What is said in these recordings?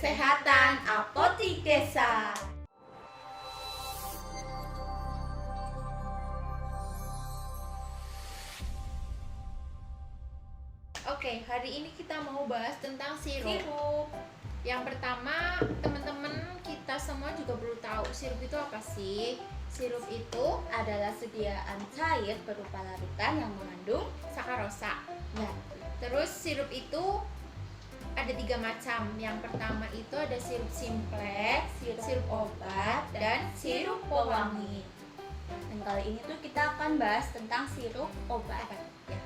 Kesehatan Apotik Desa. Oke, hari ini kita mau bahas tentang sirup. Yang pertama, teman-teman kita semua juga perlu tahu sirup itu apa sih? Sirup itu Adalah sediaan cair berupa larutan yang mengandung sakarosa. ya, Terus sirup itu ada 3 macam. Yang pertama itu ada sirup simplex, sirup obat, dan sirup pewangi. Dan kali ini tuh kita akan bahas tentang sirup obat. Ya.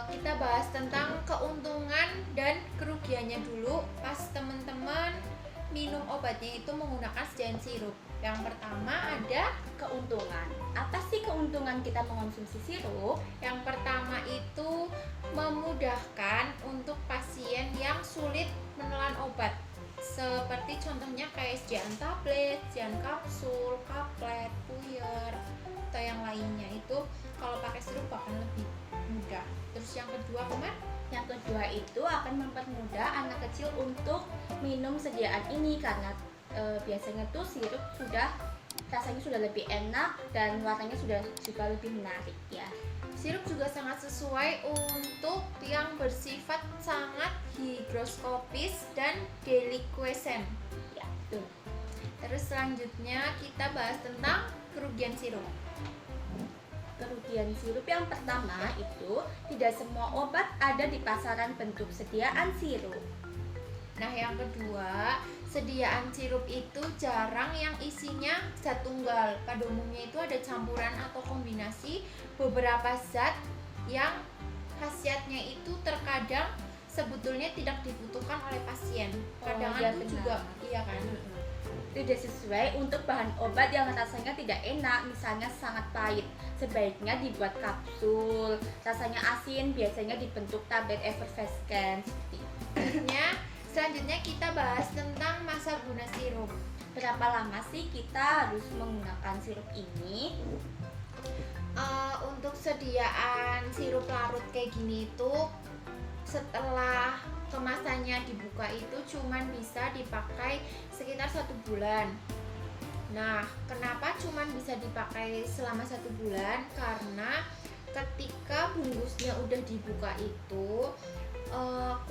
Kita bahas tentang keuntungan dan kerugiannya dulu pas teman-teman minum obatnya itu menggunakan sediaan sirup. Yang pertama ada Keuntungan. Apa sih keuntungan kita mengonsumsi sirup? yang pertama itu memudahkan untuk pasien yang sulit menelan obat. Seperti contohnya kayak sediaan tablet, sediaan kapsul, kaplet, puyer, atau yang lainnya itu kalau pakai sirup akan lebih mudah. Terus yang kedua kemar? Yang kedua itu akan mempermudah anak kecil untuk minum sediaan ini karena biasanya tuh sirup rasanya sudah lebih enak dan warnanya sudah juga lebih menarik ya. Sirup juga sangat sesuai untuk yang bersifat sangat higroskopis dan deliquescent. Ya, tuh. Terus selanjutnya kita bahas tentang kerugian sirup. Kerugian sirup yang pertama itu tidak semua obat ada di pasaran bentuk sediaan sirup. Nah, yang kedua, sediaan sirup itu jarang yang isinya zat tunggal. Pada umumnya itu ada campuran atau kombinasi beberapa zat yang khasiatnya itu terkadang sebetulnya tidak dibutuhkan oleh pasien. Kadang iya, itu benar. juga iya kan. Tidak sesuai untuk bahan obat yang rasanya tidak enak, misalnya sangat pahit. Sebaiknya dibuat kapsul. Rasanya asin biasanya dibentuk tablet effervescent. Selanjutnya kita bahas tentang masa guna sirup. Berapa lama sih kita harus menggunakan sirup ini? Untuk sediaan sirup larut kayak gini itu setelah kemasannya dibuka itu cuman bisa dipakai sekitar 1 bulan. Nah, kenapa cuman bisa dipakai selama 1 bulan? Karena ketika bungkusnya udah dibuka itu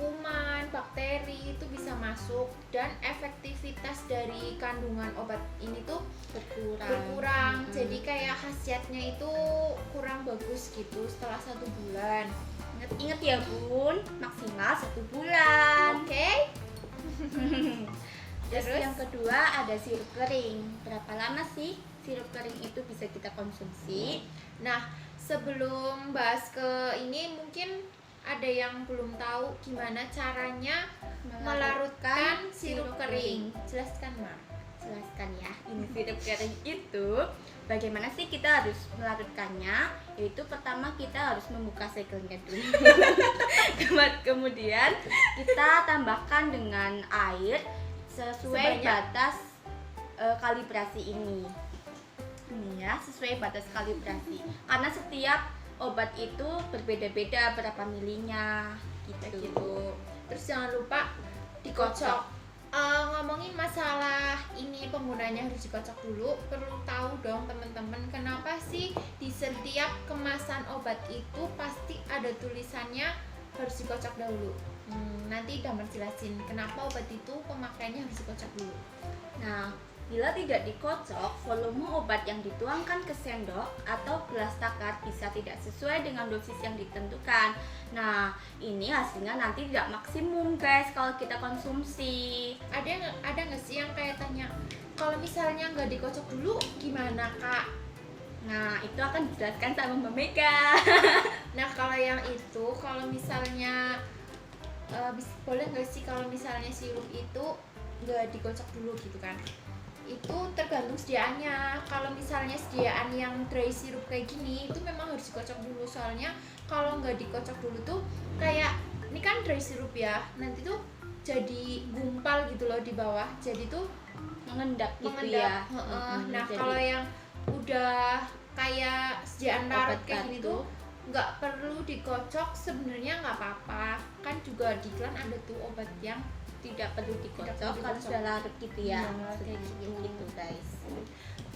kuman, bakteri itu bisa masuk dan efektivitas dari kandungan obat ini tuh berkurang. Jadi kayak khasiatnya itu kurang bagus gitu setelah 1 bulan. Ingat ya bun, maksimal 1 bulan. Oke. Terus Terus? yang kedua ada sirup kering. Berapa lama sih sirup kering itu bisa kita konsumsi? Nah, sebelum bahas ke ini mungkin ada yang belum tahu gimana caranya melarutkan sirup kering. Jelaskan, Ma. Jelaskan ya. Ini sirup kering itu bagaimana sih kita harus melarutkannya? Yaitu pertama kita harus membuka segelnya dulu. Kemudian kita tambahkan dengan air sesuai Sebanyak? batas kalibrasi ini. Ini ya, sesuai batas kalibrasi. Karena setiap obat itu berbeda-beda berapa milinya gitu. Terus jangan lupa dikocok. Ngomongin masalah ini penggunanya harus dikocok dulu, perlu tahu dong teman-teman kenapa sih di setiap kemasan obat itu pasti ada tulisannya harus dikocok dahulu. Nanti Damar jelasin kenapa obat itu pemakaiannya harus dikocok dulu. Nah, bila tidak dikocok, volume obat yang dituangkan ke sendok atau gelas takar bisa tidak sesuai dengan dosis yang ditentukan. Nah, ini hasilnya nanti tidak maksimum guys kalau kita konsumsi. Ada nggak sih yang kayak tanya kalau misalnya nggak dikocok dulu gimana kak? Nah, itu akan dijelaskan sama Mbak Mega. Nah kalau yang itu kalau misalnya boleh nggak sih kalau misalnya sirup itu nggak dikocok dulu gitu kan? Itu tergantung sediaannya. Kalau misalnya sediaan yang dry sirup kayak gini itu memang harus dikocok dulu, soalnya kalau nggak dikocok dulu tuh kayak ini kan dry sirup ya, nanti tuh jadi gumpal gitu loh di bawah, jadi tuh Mengendap gitu mengendap. ya. Nah Jadi kalau yang udah kayak sediaan larut obat kayak gini batu. tuh nggak perlu dikocok sebenarnya, nggak apa-apa kan, juga di iklan ada tuh obat yang tidak perlu dikocok perlu karena dikocok. sudah larut gitu ya. Iya, kayak gitu guys.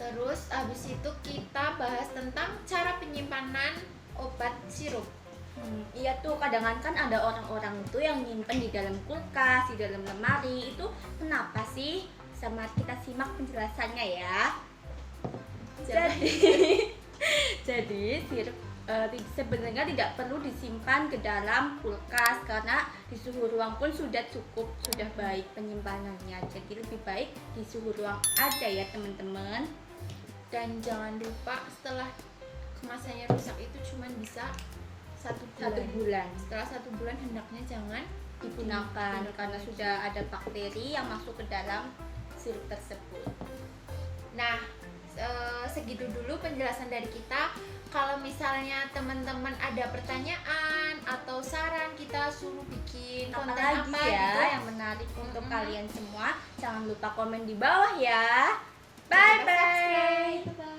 Terus habis itu kita bahas tentang cara penyimpanan obat sirup. Iya tuh, kadang kan ada orang-orang itu yang nyimpen di dalam kulkas, di dalam lemari. Itu kenapa sih? Sama kita simak penjelasannya ya. Jadi sirup sebenarnya tidak perlu disimpan ke dalam kulkas karena di suhu ruang pun sudah cukup, sudah baik penyimpanannya. Jadi lebih baik di suhu ruang aja ya teman-teman. Dan jangan lupa setelah kemasannya rusak itu cuma bisa satu bulan Setelah 1 bulan hendaknya jangan digunakan karena sudah ada bakteri yang masuk ke dalam sirup tersebut. Nah, segitu dulu penjelasan dari kita. Kalau misalnya teman-teman ada pertanyaan atau saran kita suruh bikin konten Apalagi apa ya gitu, yang menarik untuk Mm-mm. kalian semua, jangan lupa komen di bawah ya. Jangan lupa Bye bye. subscribe. Bye-bye.